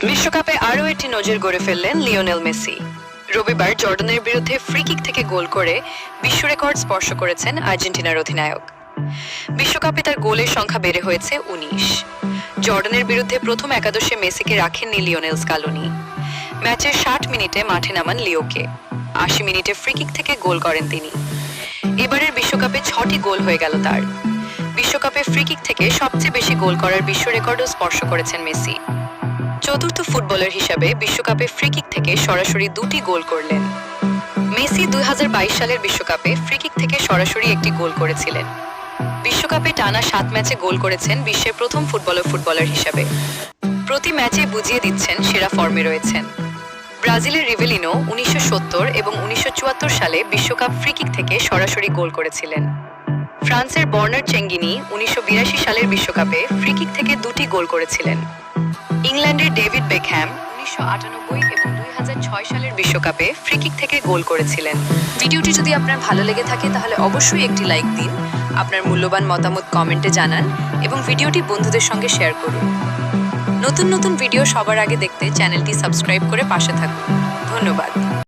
বিশ্বকাপে আরও একটি নজির গড়ে ফেললেন লিওনেল মেসি। রবিবার জর্ডানের বিরুদ্ধে ফ্রি কিক থেকে গোল করে বিশ্ব রেকর্ড স্পর্শ করেছেন আর্জেন্টিনার অধিনায়ক। বিশ্বকাপে তার গোলের সংখ্যা বেড়ে হয়েছে ১৯। জর্ডানের বিরুদ্ধে প্রথম একাদশে মেসিকে রাখেননি লিওনেল স্কালোনি। ম্যাচের ৬০ মিনিটে মাঠে নামান লিওকে। ৮০ মিনিটে ফ্রি কিক থেকে গোল করেন তিনি। এবারের বিশ্বকাপে ৬টি গোল হয়ে গেল তার। বিশ্বকাপে ফ্রি কিক থেকে সবচেয়ে বেশি গোল করার বিশ্ব রেকর্ডও স্পর্শ করেছেন মেসি। চতুর্থ ফুটবলার হিসাবে বিশ্বকাপে ফ্রি কিক থেকে সরাসরি ২টি গোল করলেন। মেসি ২০২২ সালের বিশ্বকাপে ফ্রি কিক থেকে সরাসরি একটি গোল করেছিলেন। বিশ্বকাপে টানা ৭ ম্যাচে গোল করেছেন বিশ্বের প্রথম ফুটবলার হিসাবে। প্রতি ম্যাচে বুঝিয়ে দিচ্ছেন সেরা ফর্মে রয়েছেন। ব্রাজিলের রিভেলিনো ১৯৭০ এবং ১৯৭৪ সালে বিশ্বকাপ ফ্রি কিক থেকে সরাসরি গোল করেছিলেন। ফ্রান্সের বর্নার চেঙ্গিনি ১৯৮২ সালের বিশ্বকাপে ফ্রি কিক থেকে ২টি গোল করেছিলেন। ইংল্যান্ডের ডেভিড বেকহ্যাম ১৯৯৮ এবং ২০০৬ সালের বিশ্বকাপে ফ্রি কিক থেকে গোল করেছিলেন। ভিডিওটি যদি আপনার ভালো লেগে থাকে তাহলে অবশ্যই একটি লাইক দিন, আপনার মূল্যবান মতামত কমেন্টে জানান এবং ভিডিওটি বন্ধুদের সঙ্গে শেয়ার করুন। নতুন নতুন ভিডিও সবার আগে দেখতে চ্যানেলটি সাবস্ক্রাইব করে পাশে থাকুন। ধন্যবাদ।